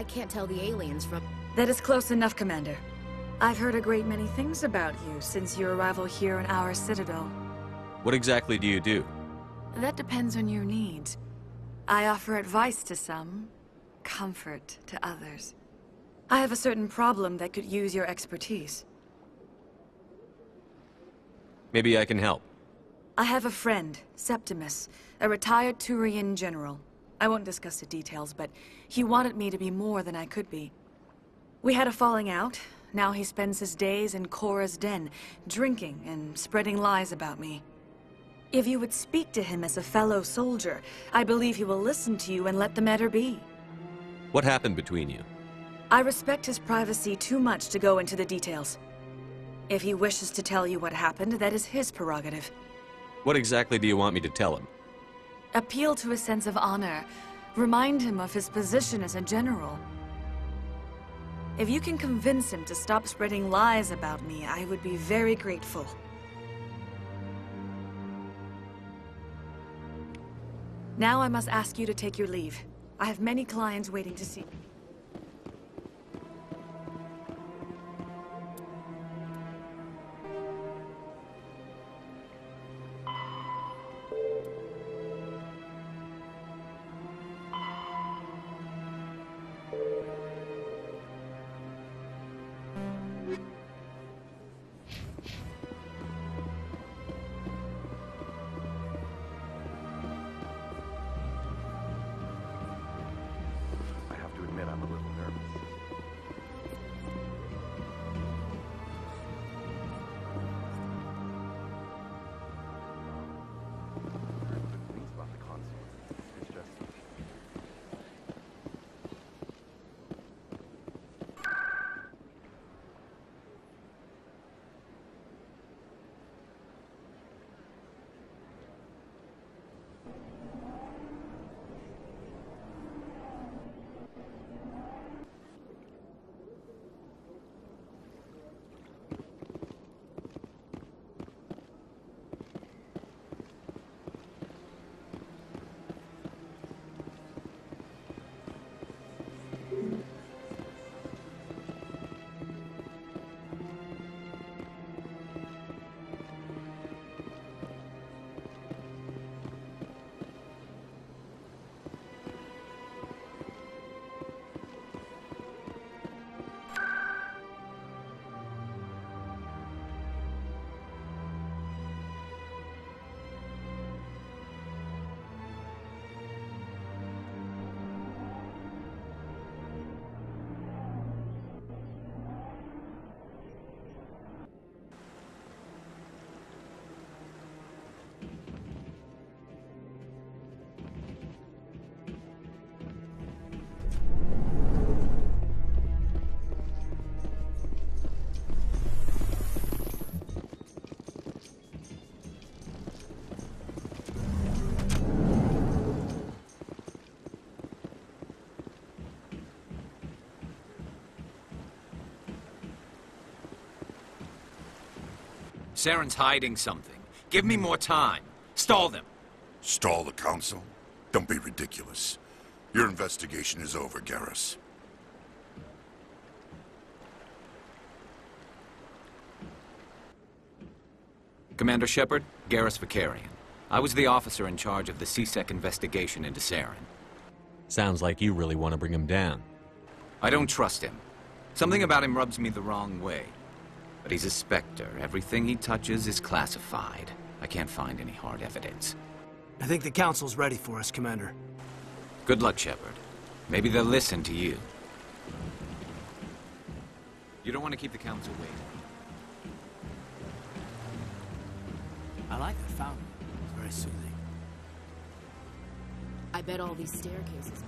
I can't tell the aliens from... That is close enough, Commander. I've heard a great many things about you since your arrival here in our citadel. What exactly do you do? That depends on your needs. I offer advice to some, comfort to others. I have a certain problem that could use your expertise. Maybe I can help. I have a friend, Septimus, a retired Turian general. I won't discuss the details, but he wanted me to be more than I could be. We had a falling out. Now he spends his days in Korra's den, drinking and spreading lies about me. If you would speak to him as a fellow soldier, I believe he will listen to you and let the matter be. What happened between you? I respect his privacy too much to go into the details. If he wishes to tell you what happened, that is his prerogative. What exactly do you want me to tell him? Appeal to his sense of honor. Remind him of his position as a general. If you can convince him to stop spreading lies about me, I would be very grateful. Now I must ask you to take your leave. I have many clients waiting to see me. Saren's hiding something. Give me more time. Stall them. Stall the council? Don't be ridiculous. Your investigation is over, Garrus. Commander Shepard, Garrus Vicarian. I was the officer in charge of the C-Sec investigation into Saren. Sounds like you really want to bring him down. I don't trust him. Something about him rubs me the wrong way. But he's a Spectre. Everything he touches is classified. I can't find any hard evidence. I think the Council's ready for us, Commander. Good luck, Shepard. Maybe they'll listen to you. You don't want to keep the Council waiting. I like that fountain. It's very soothing. I bet all these staircases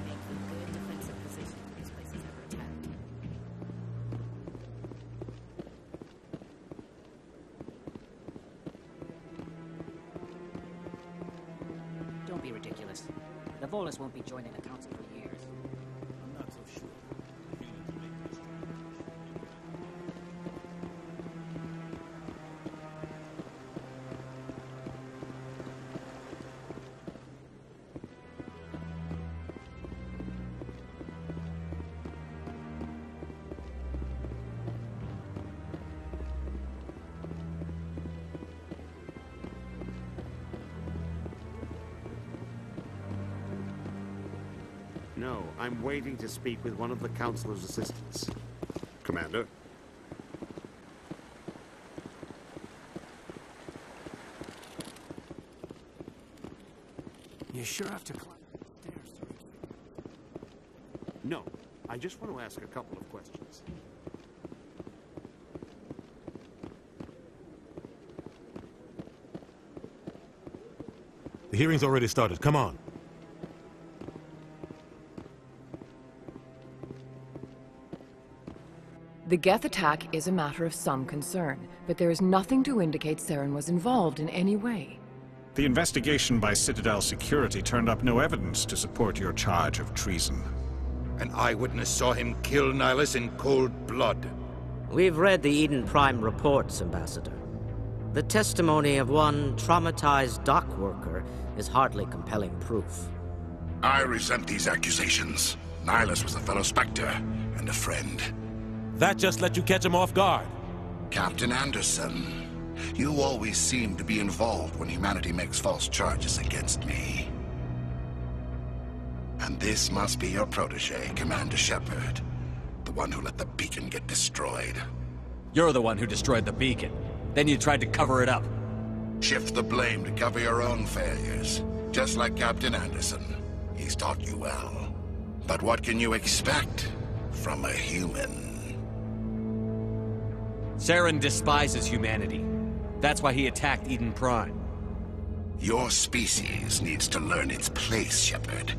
make for good defensive position if this place is ever attacked. Don't be ridiculous. The Volus won't be joining the Council for years. I'm not so sure. No, I'm waiting to speak with one of the Councilor's assistants. Commander? You sure have to climb the stairs to reach me. No, I just want to ask a couple of questions. The hearing's already started. Come on. The Geth attack is a matter of some concern, but there is nothing to indicate Saren was involved in any way. The investigation by Citadel Security turned up no evidence to support your charge of treason. An eyewitness saw him kill Nihilus in cold blood. We've read the Eden Prime reports, Ambassador. The testimony of one traumatized dock worker is hardly compelling proof. I resent these accusations. Nihilus was a fellow Spectre and a friend. That just let you catch him off guard. Captain Anderson, you always seem to be involved when humanity makes false charges against me. And this must be your protege, Commander Shepard. The one who let the beacon get destroyed. You're the one who destroyed the beacon. Then you tried to cover it up. Shift the blame to cover your own failures. Just like Captain Anderson. He's taught you well. But what can you expect from a human? Saren despises humanity. That's why he attacked Eden Prime. Your species needs to learn its place, Shepard.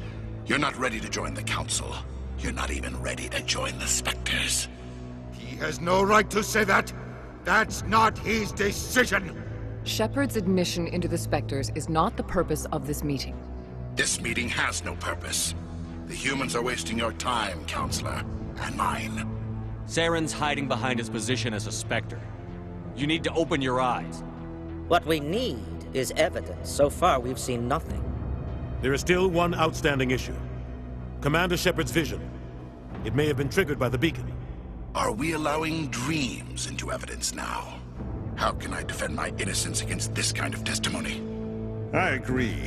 You're not ready to join the Council. You're not even ready to join the Spectres. He has no right to say that! That's not his decision! Shepard's admission into the Spectres is not the purpose of this meeting. This meeting has no purpose. The humans are wasting your time, Counselor, and mine. Saren's hiding behind his position as a Spectre. You need to open your eyes. What we need is evidence. So far, we've seen nothing. There is still one outstanding issue. Commander Shepard's vision. It may have been triggered by the beacon. Are we allowing dreams into evidence now? How can I defend my innocence against this kind of testimony? I agree.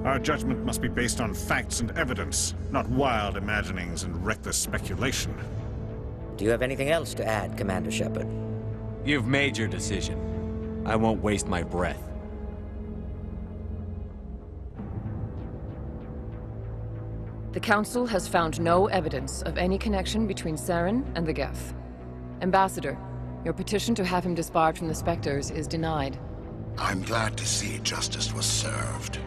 Our judgment must be based on facts and evidence, not wild imaginings and reckless speculation. Do you have anything else to add, Commander Shepard? You've made your decision. I won't waste my breath. The Council has found no evidence of any connection between Saren and the Geth. Ambassador, your petition to have him disbarred from the Spectres is denied. I'm glad to see justice was served.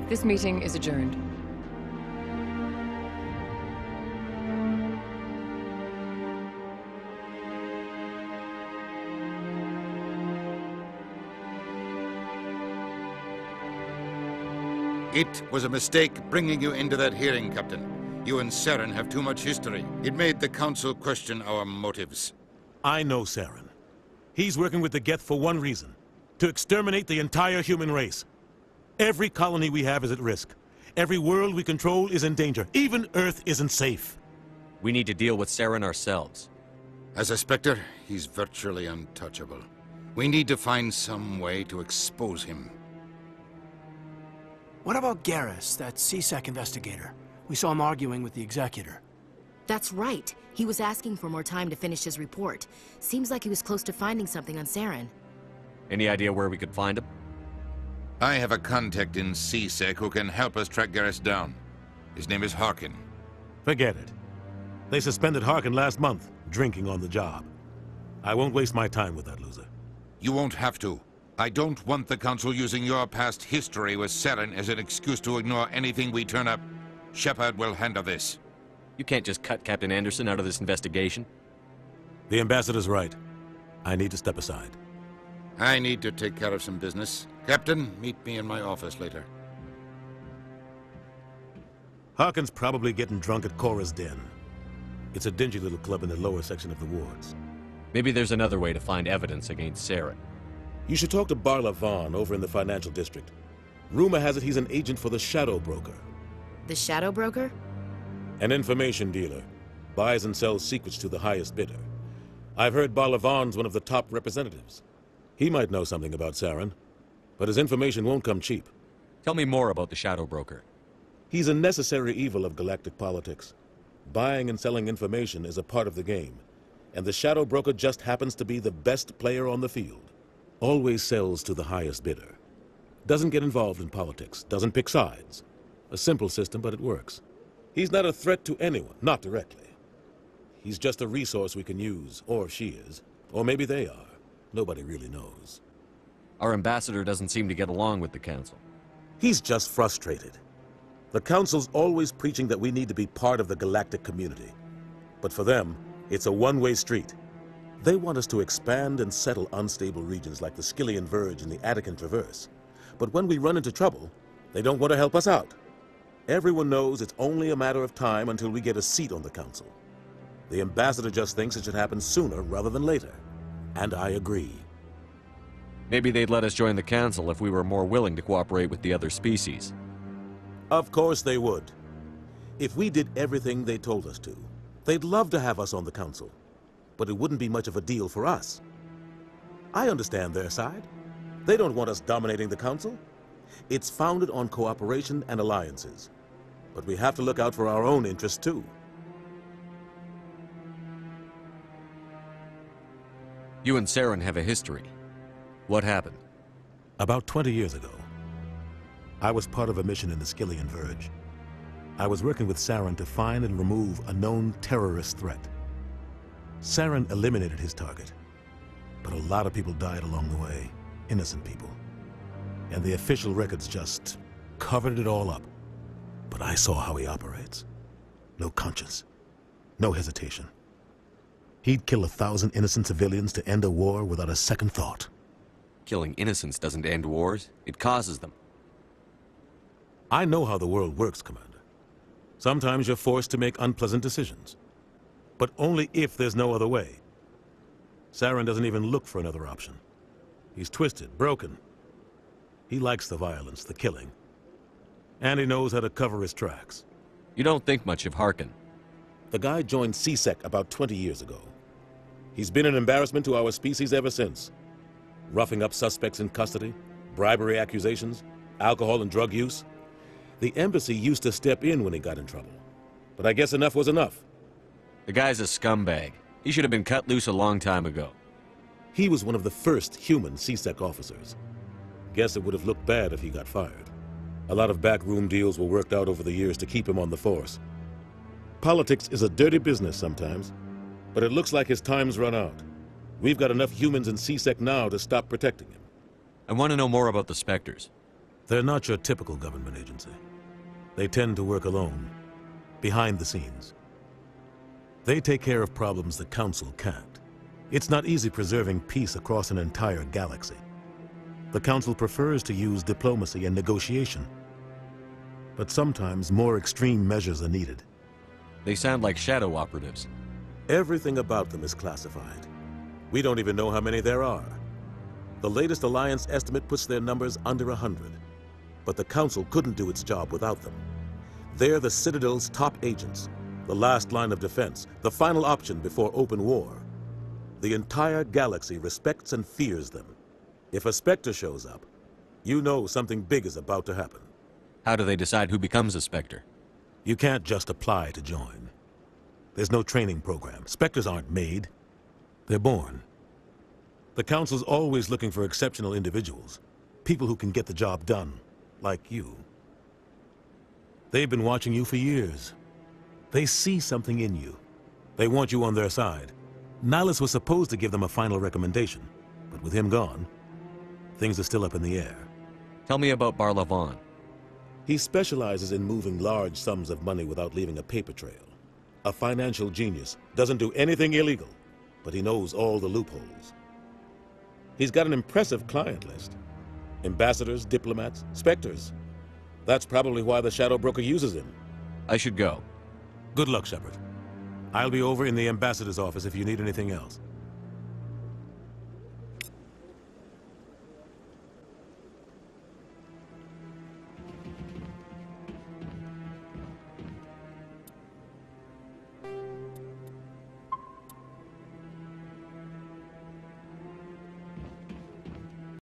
This meeting is adjourned. It was a mistake bringing you into that hearing, Captain. You and Saren have too much history. It made the Council question our motives. I know Saren. He's working with the Geth for one reason. To exterminate the entire human race. Every colony we have is at risk. Every world we control is in danger. Even Earth isn't safe. We need to deal with Saren ourselves. As a Spectre, he's virtually untouchable. We need to find some way to expose him. What about Garrus, that CSEC investigator? We saw him arguing with the Executor. That's right. He was asking for more time to finish his report. Seems like he was close to finding something on Saren. Any idea where we could find him? I have a contact in CSEC who can help us track Garrus down. His name is Harkin. Forget it. They suspended Harkin last month, drinking on the job. I won't waste my time with that loser. You won't have to. I don't want the Council using your past history with Saren as an excuse to ignore anything we turn up. Shepard will handle this. You can't just cut Captain Anderson out of this investigation. The Ambassador's right. I need to step aside. I need to take care of some business. Captain, meet me in my office later. Harkin's probably getting drunk at Cora's Den. It's a dingy little club in the lower section of the wards. Maybe there's another way to find evidence against Saren. You should talk to Barla Vaughn over in the financial district. Rumor has it he's an agent for the Shadow Broker. The Shadow Broker? An information dealer. Buys and sells secrets to the highest bidder. I've heard Barla Vaughn's one of the top representatives. He might know something about Saren, but his information won't come cheap. Tell me more about the Shadow Broker. He's a necessary evil of galactic politics. Buying and selling information is a part of the game, and the Shadow Broker just happens to be the best player on the field. Always sells to the highest bidder. Doesn't get involved in politics, doesn't pick sides. A simple system, but it works. He's not a threat to anyone, not directly. He's just a resource we can use, or she is. Or maybe they are. Nobody really knows. Our ambassador doesn't seem to get along with the Council. He's just frustrated. The Council's always preaching that we need to be part of the galactic community. But for them, it's a one-way street. They want us to expand and settle unstable regions like the Skillian Verge and the Attican Traverse. But when we run into trouble, they don't want to help us out. Everyone knows it's only a matter of time until we get a seat on the Council. The ambassador just thinks it should happen sooner rather than later. And I agree. Maybe they'd let us join the Council if we were more willing to cooperate with the other species. Of course they would. If we did everything they told us to, they'd love to have us on the Council. But it wouldn't be much of a deal for us. I understand their side. They don't want us dominating the Council. It's founded on cooperation and alliances. But we have to look out for our own interests, too. You and Saren have a history. What happened? About 20 years ago, I was part of a mission in the Skillian Verge. I was working with Saren to find and remove a known terrorist threat. Saren eliminated his target, but a lot of people died along the way, innocent people. And the official records just covered it all up. But I saw how he operates. No conscience, no hesitation. He'd kill 1,000 innocent civilians to end a war without a second thought. Killing innocents doesn't end wars, it causes them. I know how the world works, Commander. Sometimes you're forced to make unpleasant decisions. But only if there's no other way. Saren doesn't even look for another option. He's twisted, broken. He likes the violence, the killing. And he knows how to cover his tracks. You don't think much of Harkin. The guy joined CSEC about 20 years ago. He's been an embarrassment to our species ever since. Roughing up suspects in custody, bribery accusations, alcohol and drug use. The embassy used to step in when he got in trouble. But I guess enough was enough. The guy's a scumbag. He should have been cut loose a long time ago. He was one of the first human CSEC officers. Guess it would have looked bad if he got fired. A lot of backroom deals were worked out over the years to keep him on the force. Politics is a dirty business sometimes, but it looks like his time's run out. We've got enough humans in CSEC now to stop protecting him. I want to know more about the Spectres. They're not your typical government agency. They tend to work alone, behind the scenes. They take care of problems the Council can't. It's not easy preserving peace across an entire galaxy. The Council prefers to use diplomacy and negotiation. But sometimes more extreme measures are needed. They sound like shadow operatives. Everything about them is classified. We don't even know how many there are. The latest Alliance estimate puts their numbers under 100. But the Council couldn't do its job without them. They're the Citadel's top agents, the last line of defense, the final option before open war. The entire galaxy respects and fears them. If a Spectre shows up, you know something big is about to happen. How do they decide who becomes a Spectre? You can't just apply to join. There's no training program. Spectres aren't made. They're born. The Council's always looking for exceptional individuals. People who can get the job done, like you. They've been watching you for years. They see something in you. They want you on their side. Nihilus was supposed to give them a final recommendation, but with him gone, things are still up in the air. Tell me about Barlavon. He specializes in moving large sums of money without leaving a paper trail. A financial genius, doesn't do anything illegal, but he knows all the loopholes. He's got an impressive client list. Ambassadors, diplomats, Spectres. That's probably why the Shadow Broker uses him. I should go. Good luck, Shepard. I'll be over in the ambassador's office if you need anything else.